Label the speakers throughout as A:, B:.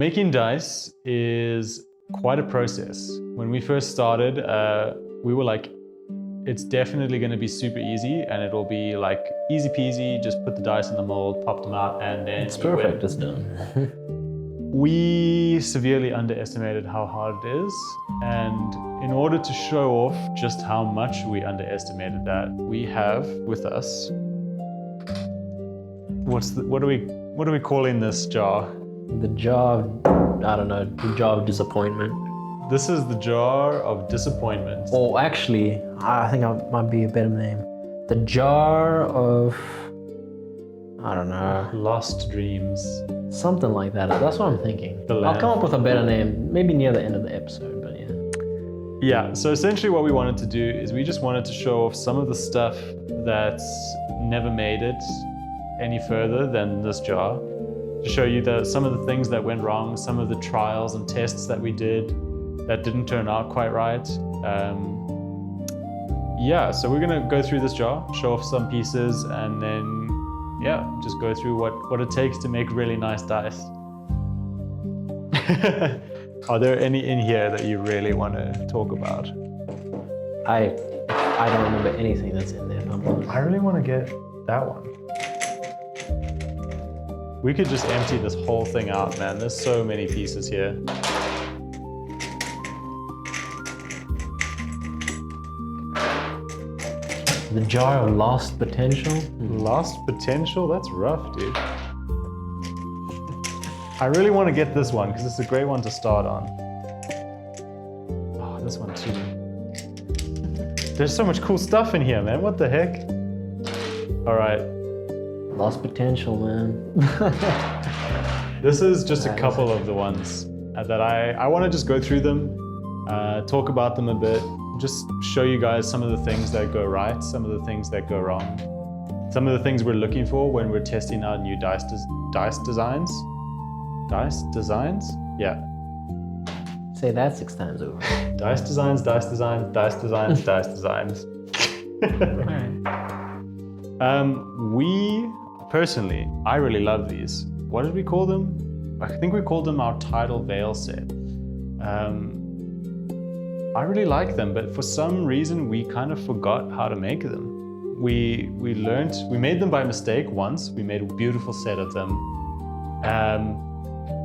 A: Making dice is quite a process. When we first started, we were like, it's definitely going to be super easy and it'll be like easy peasy, just put the dice in the mold, pop them out, and then
B: it's perfect, it's done.
A: We severely underestimated how hard it is, and in order to show off just how much we underestimated that, we have with us, what are we calling this jar?
B: The jar of, I don't know, the jar of disappointment.
A: This is the jar of disappointment.
B: Or actually, I think it might be a better name. The jar of, I don't know.
A: Lost dreams.
B: Something like that. That's what I'm thinking.
A: The
B: I'll come up with a better name, maybe near the end of the episode, but yeah.
A: Yeah, so essentially what we wanted to do is we just wanted to show off some of the stuff that's never made it any further than this jar. To show you some of the things that went wrong, some of the trials and tests that we did that didn't turn out quite right. Yeah, so we're gonna go through this jar, show off some pieces, and then yeah, just go through what it takes to make really nice dice. Are there any in here that you really want to talk about?
B: I don't remember anything that's in there.
A: I really want to get that one. We could just empty this whole thing out, man. There's so many pieces here.
B: The jar of lost potential?
A: Lost potential? That's rough, dude. I really want to get this one because it's a great one to start on. Oh, this one too. There's so much cool stuff in here, man. What the heck? All right.
B: Lost potential, man.
A: This is just a couple of the ones that I want to just go through them, talk about them a bit, just show you guys some of the things that go right, some of the things that go wrong, some of the things we're looking for when we're testing out new dice designs. Dice designs? Yeah.
B: Say that 6 times over.
A: Dice designs, dice designs, dice designs, dice designs. We, personally, I really love these. What did we call them? I think we called them our Tidal Veil set. I really like them, but for some reason we kind of forgot how to make them. We made them by mistake once. We made a beautiful set of them.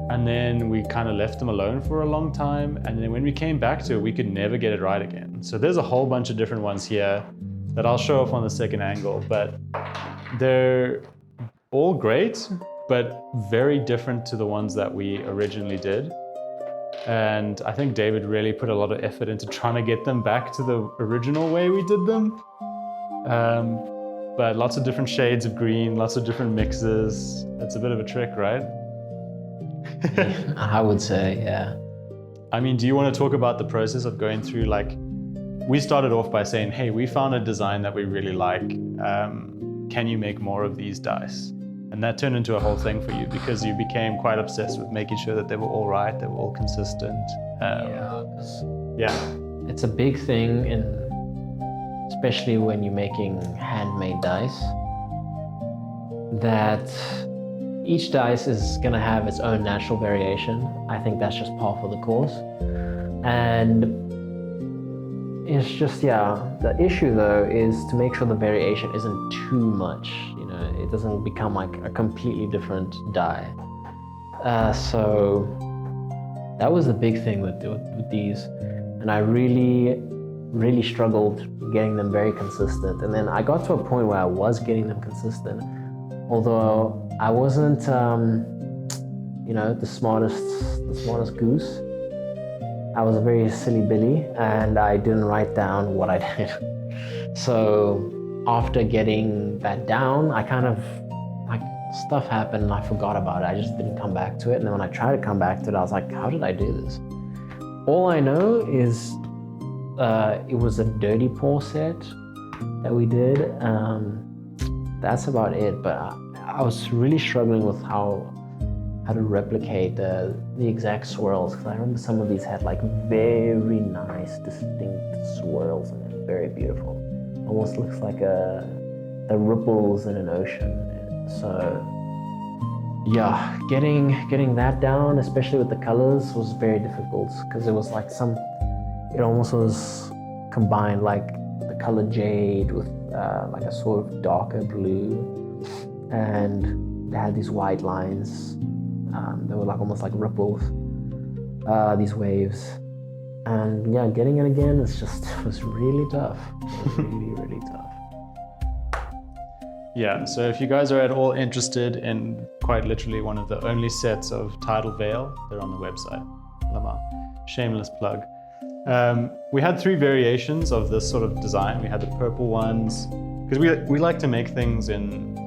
A: And then we kind of left them alone for a long time. And then when we came back to it, we could never get it right again. So there's a whole bunch of different ones here that I'll show off on the second angle, but they're all great, but very different to the ones that we originally did. And I think David really put a lot of effort into trying to get them back to the original way we did them. But lots of different shades of green, lots of different mixes. It's a bit of a trick, right?
B: I would say, yeah.
A: I mean, do you want to talk about the process of going through, like, we started off by saying, hey, we found a design that we really like. Can you make more of these dice? And that turned into a whole thing for you because you became quite obsessed with making sure that they were all right, they were all consistent. Yeah.
B: It's a big thing, especially when you're making handmade dice, that each dice is going to have its own natural variation. I think that's just par for the course. And it's just, yeah, the issue though is to make sure the variation isn't too much. You know, it doesn't become like a completely different die. So that was the big thing with these. And I really struggled getting them very consistent. And then I got to a point where I was getting them consistent, although I wasn't, you know, the smartest goose. I was a very silly Billy, and I didn't write down what I did. So after getting that down, I kind of, like, stuff happened and I forgot about it. I just didn't come back to it. And then when I tried to come back to it, I was like, how did I do this? All I know is it was a dirty pour set that we did. That's about it, but I was really struggling with how to replicate the exact swirls, because I remember some of these had like very nice, distinct swirls, and they're very beautiful. Almost looks like the ripples in an ocean. So yeah, getting that down, especially with the colors, was very difficult because it was like it almost was combined like the color jade with like a sort of darker blue, and they had these white lines. They were like almost like ripples, these waves, and yeah, getting it again was really tough. It was really tough.
A: Yeah, so if you guys are at all interested in quite literally one of the only sets of Tidal Veil, they're on the website. Lamar. Shameless plug. We had 3 variations of this sort of design. We had the purple ones, because we like to make things in,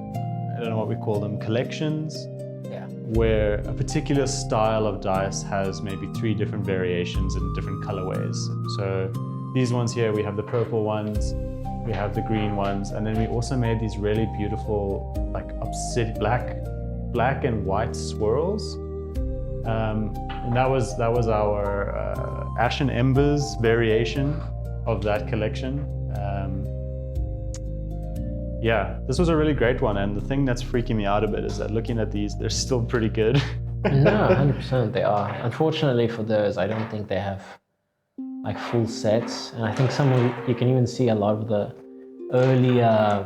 A: I don't know what we call them, collections, where a particular style of dice has maybe 3 different variations in different colorways. So these ones here, we have the purple ones, we have the green ones, and then we also made these really beautiful, like black and white swirls. And that was our Ashen Embers variation of that collection. Yeah, this was a really great one, and the thing that's freaking me out a bit is that looking at these, they're still pretty good.
B: No, 100% they are. Unfortunately for those, I don't think they have like full sets, and I think you can even see a lot of the earlier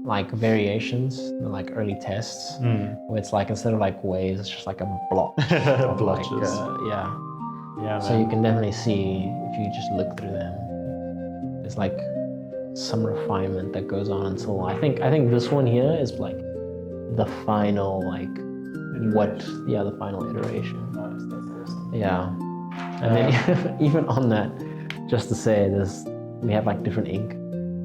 B: like variations, like early tests, where it's like instead of like waves, it's just like a block.
A: Blotches.
B: Yeah, so you can definitely see if you just look through them. There's like some refinement that goes on until I think this one here is like the final the final iteration.
A: Nice, that's awesome.
B: Yeah, and then even on that, just to say we have like different ink.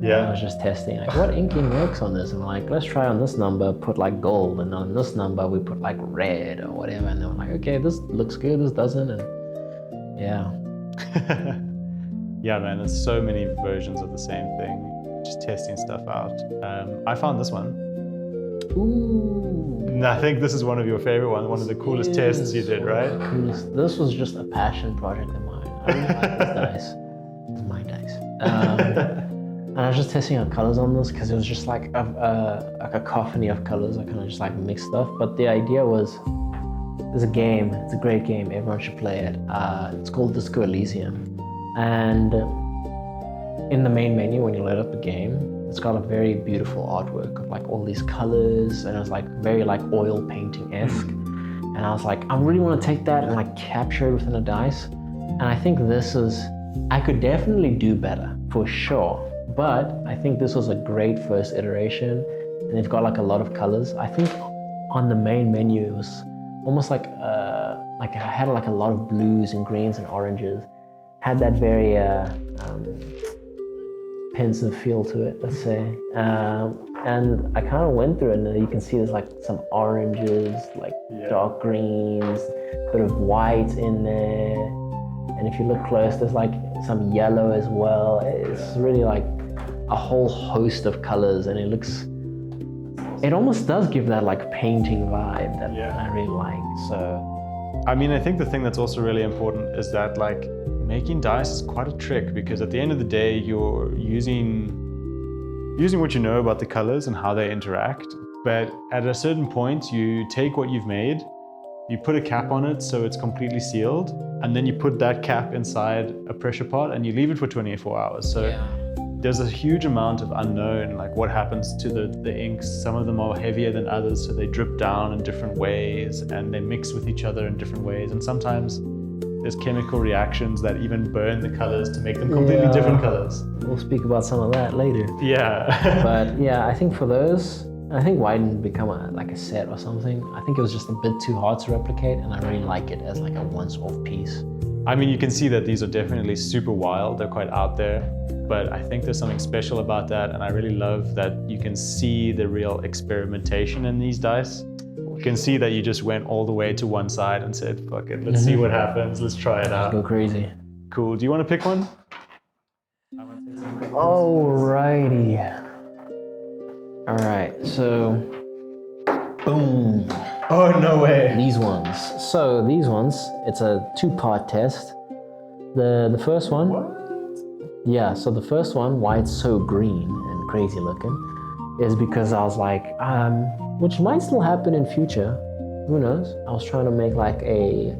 A: Yeah.
B: I was just testing like what inking works on this, and like let's try on this number put like gold, and on this number we put like red or whatever, and then we're like, okay, this looks good, this doesn't, and yeah.
A: Yeah, man, there's so many versions of the same thing, just testing stuff out. I found this one.
B: Ooh.
A: And I think this is one of your favorite ones, one of the coolest tests you did, right?
B: This was just a passion project of mine. I really like this dice. It's my dice. And I was just testing out colors on this because it was just like a cacophony of colors. I kind of just like mixed stuff. But the idea was, there's a game. It's a great game. Everyone should play it. It's called Disco Elysium. And in the main menu, when you load up the game, it's got a very beautiful artwork of like all these colors, and it was like very like oil painting-esque. And I was like, I really want to take that and like capture it within a dice. And I think I could definitely do better for sure. But I think this was a great first iteration, and they've got like a lot of colors. I think on the main menu it was almost like I had like a lot of blues and greens and oranges. Had that very pensive feel to it, let's say. And I kind of went through it, and you can see there's like some oranges, like dark greens, bit of white in there. And if you look close, there's like some yellow as well. It's really like a whole host of colors, and it almost does give that like painting vibe that I really like. So,
A: I mean, I think the thing that's also really important is that like making dice is quite a trick, because at the end of the day, you're using what you know about the colors and how they interact. But at a certain point, you take what you've made, you put a cap on it so it's completely sealed, and then you put that cap inside a pressure pot and you leave it for 24 hours. So there's a huge amount of unknown, like what happens to the inks. Some of them are heavier than others, so they drip down in different ways and they mix with each other in different ways. And sometimes there's chemical reactions that even burn the colors to make them completely different colors.
B: We'll speak about some of that later.
A: Yeah.
B: But yeah, I think for those, I think why didn't it become like a set or something? I think it was just a bit too hard to replicate, and I really like it as like a once-off piece.
A: I mean, you can see that these are definitely super wild. They're quite out there, but I think there's something special about that, and I really love that you can see the real experimentation in these dice. You can see that you just went all the way to one side and said, fuck it, let's see what happens, let's try it out.
B: Go crazy.
A: Cool, do you want to pick one?
B: Alrighty. Alright, so, boom.
A: Oh, no way.
B: These ones. So these ones, it's a 2-part test. The first one.
A: What?
B: Yeah, so the first one, why it's so green and crazy looking, is because I was like, which might still happen in future. Who knows? I was trying to make like a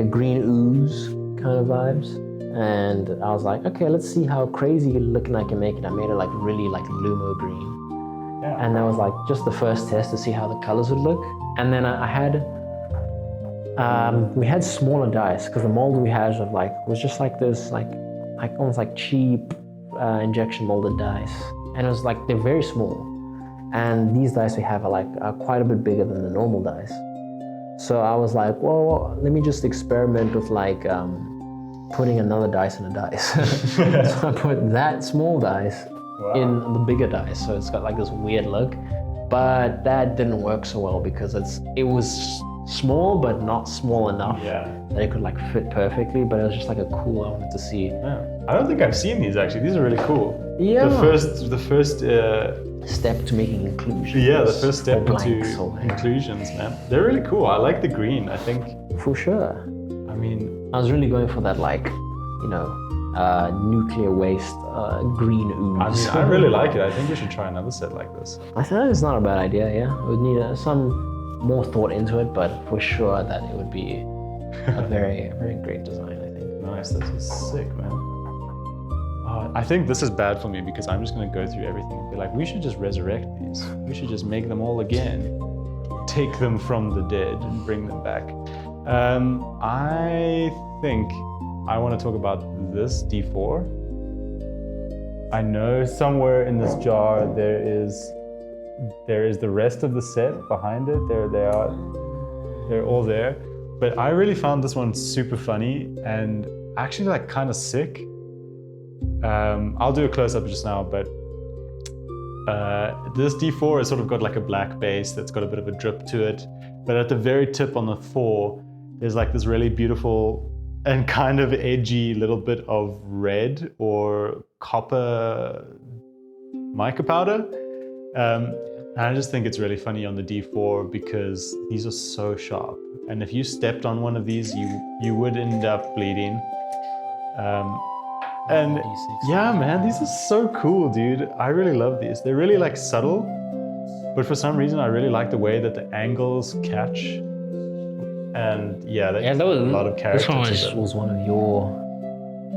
B: green ooze kind of vibes, and I was like, okay, let's see how crazy looking I can make it. I made it like really like Lumo green, and that was like just the first test to see how the colors would look. And then I had we had smaller dice because the mold we had was just like this like almost like cheap injection molded dice, and it was like they're very small. And these dice we have are quite a bit bigger than the normal dice. So I was like, well, let me just experiment with like putting another dice in a dice. So I put that small dice in the bigger dice, so it's got like this weird look. But that didn't work so well because it was small but not small enough that it could like fit perfectly. But it was just like a cool. I wanted to see.
A: Yeah. I don't think I've seen these actually. These are really cool.
B: Yeah.
A: The first
B: step to making inclusions.
A: Yeah, the first step into
B: like
A: inclusions, man. They're really cool. I like the green. I think
B: for sure.
A: I mean,
B: I was really going for that like, nuclear waste green ooze.
A: I mean, I really like it. I think we should try another set like this.
B: I think it's not a bad idea. Yeah, it would need some more thought into it, but for sure that it would be a very, very great design. I think.
A: Nice. This is sick, man. I think this is bad for me because I'm just going to go through everything and be like, we should just resurrect these. We should just make them all again. Take them from the dead and bring them back. I think I want to talk about this D4. I know somewhere in this jar there is the rest of the set behind it. There they are. They're all there. But I really found this one super funny and actually like kind of sick. I'll do a close-up just now, but this D4 has sort of got like a black base that's got a bit of a drip to it. But at the very tip on the 4, there's like this really beautiful and kind of edgy little bit of red or copper mica powder. And I just think it's really funny on the D4 because these are so sharp. And if you stepped on one of these, you would end up bleeding. And yeah, man, these are so cool, dude. I really love these. They're really like subtle, but for some reason I really like the way that the angles catch. And yeah, that was a lot of character.
B: This one was one of your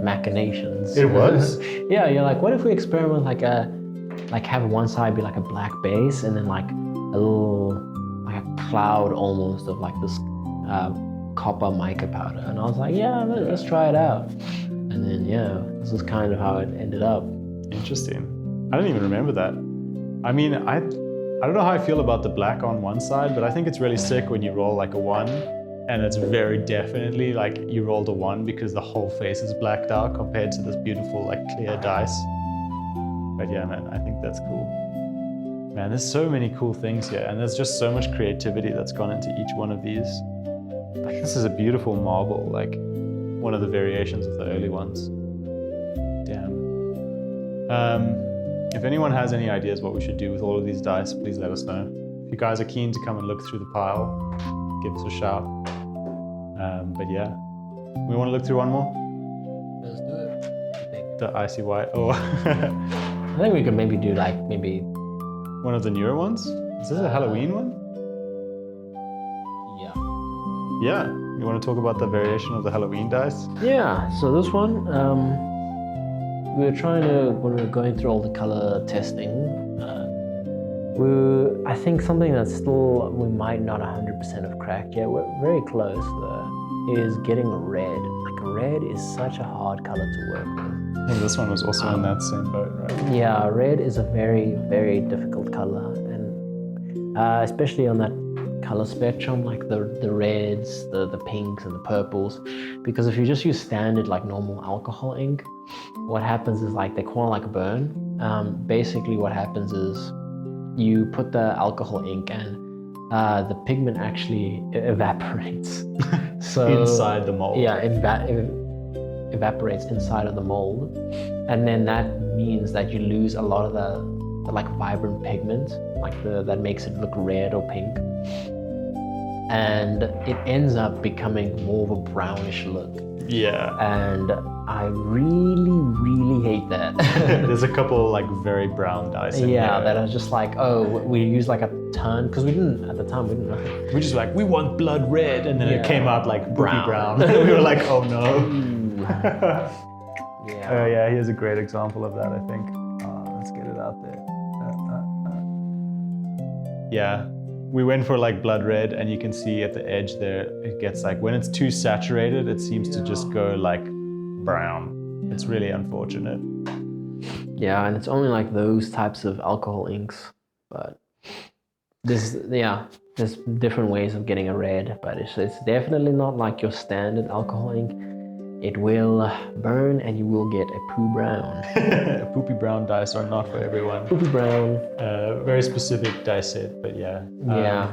B: machinations.
A: It was?
B: Yeah, you're like, what if we experiment with have one side be like a black base and then like a little, like a cloud almost of like this copper mica powder. And I was like, yeah, let's try it out. And then, this is kind of how it ended up.
A: Interesting. I don't even remember that. I mean, I don't know how I feel about the black on one side, but I think it's really sick when you roll like a 1 and it's very definitely like you rolled a 1 because the whole face is blacked out compared to this beautiful like clear dice. But yeah, man, I think that's cool. Man, there's so many cool things here and there's just so much creativity that's gone into each one of these. Like this is a beautiful marble, like one of the variations of the early ones. Damn. If anyone has any ideas what we should do with all of these dice, please let us know. If you guys are keen to come and look through the pile, give us a shout. But yeah, we want to look through one more?
B: Let's do it.
A: The icy white. Oh.
B: I think we could maybe do like
A: one of the newer ones? Is this a Halloween one? Yeah. You want to talk about the variation of the Halloween dice?
B: Yeah, so this one, we were trying to, when we were going through all the color testing, I think something that's still, we might not 100% have cracked yet, we're very close though, is getting red. Like red is such a hard color to work with.
A: I think this one was also in that same boat, right?
B: Yeah, red is a very, very difficult color, and especially on that color spectrum, like the reds, the pinks and the purples, because if you just use standard like normal alcohol ink, what happens is like they kind of like burn. Basically what happens is you put the alcohol ink and the pigment actually evaporates. So
A: inside the mold.
B: Yeah, evaporates inside of the mold, and then that means that you lose a lot of the like vibrant pigment, like that makes it look red or pink. And it ends up becoming more of a brownish look.
A: Yeah.
B: And I really, really hate that.
A: There's a couple like very brown dice in
B: Yeah,
A: here.
B: that are just like, oh, we use like a ton, because we didn't, at the time, we didn't know.
A: We just like, we want blood red, and then it
B: Yeah.
A: came out like poopy brown.
B: Brown.
A: We were like, oh no.
B: Yeah.
A: Yeah, here's a great example of that, I think. Let's get it out there. Yeah, we went for like blood red, and you can see at the edge there, it gets like, when it's too saturated, it seems to just go like brown. It's really unfortunate.
B: Yeah, and it's only like those types of alcohol inks, but there's different ways of getting a red, but it's definitely not like your standard alcohol ink. It will burn and you will get a poo brown.
A: Poopy brown dice are not for everyone.
B: Poopy brown.
A: Very specific dice set, but yeah.
B: Yeah.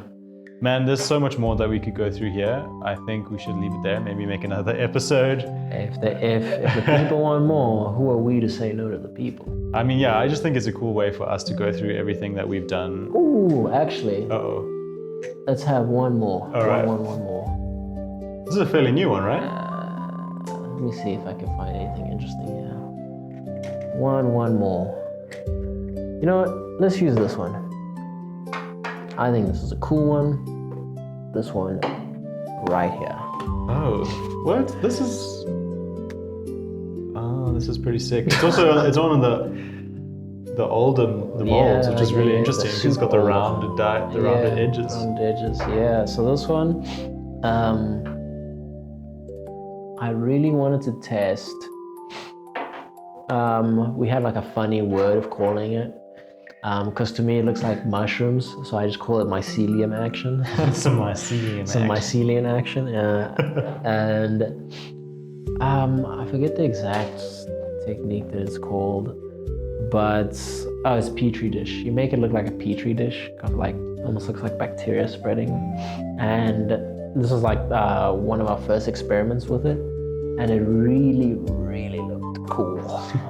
A: Man, there's so much more that we could go through here. I think we should leave it there. Maybe make another episode.
B: If the people want more, who are we to say no to the people?
A: I mean, yeah, I just think it's a cool way for us to go through everything that we've done.
B: Ooh, actually.
A: Uh-oh.
B: Let's have one more.
A: All right.
B: One more.
A: This is a fairly new one, right?
B: Let me see if I can find anything interesting here. One more. You know what? Let's use this one. I think this is a cool one. This one right here.
A: Oh, what? This is pretty sick. It's also it's one of the older molds, which is really interesting. It's got the rounded rounded edges.
B: Rounded edges, yeah. So this one, I really wanted to test. We had like a funny word of calling it. Because to me it looks like mushrooms, so I just call it mycelium action.
A: Some mycelium
B: Some mycelium action, and I forget the exact technique that it's called, but it's petri dish. You make it look like a petri dish, kind of like almost looks like bacteria spreading. And this was like one of our first experiments with it, and it really, really looked cool.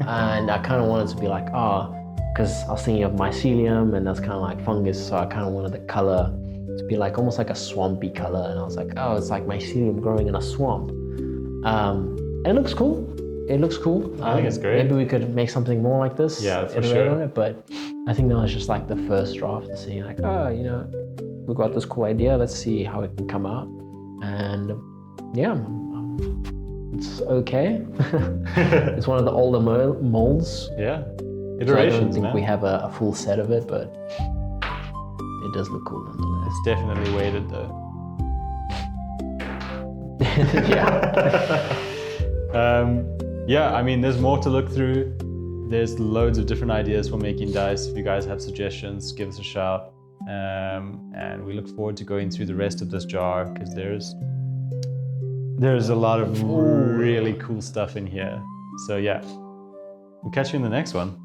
B: And I kind of wanted to be like, because I was thinking of mycelium, and that's kind of like fungus, so I kind of wanted the color to be like almost like a swampy color, and I was like, it's like mycelium growing in a swamp. And it looks cool. It looks cool.
A: I think it's great.
B: Maybe we could make something more like this.
A: Yeah, for sure.
B: On it, but I think that was just like the first draft to see like, we got this cool idea. Let's see how it can come out. And yeah, it's okay. It's one of the older molds.
A: Yeah.
B: So I don't think we have a full set of it, but it does look cool nonetheless.
A: It's definitely weighted though.
B: Yeah.
A: I mean, there's more to look through. There's loads of different ideas for making dice. If you guys have suggestions, give us a shout. And we look forward to going through the rest of this jar, because there's a lot of really cool stuff in here. So yeah, we'll catch you in the next one.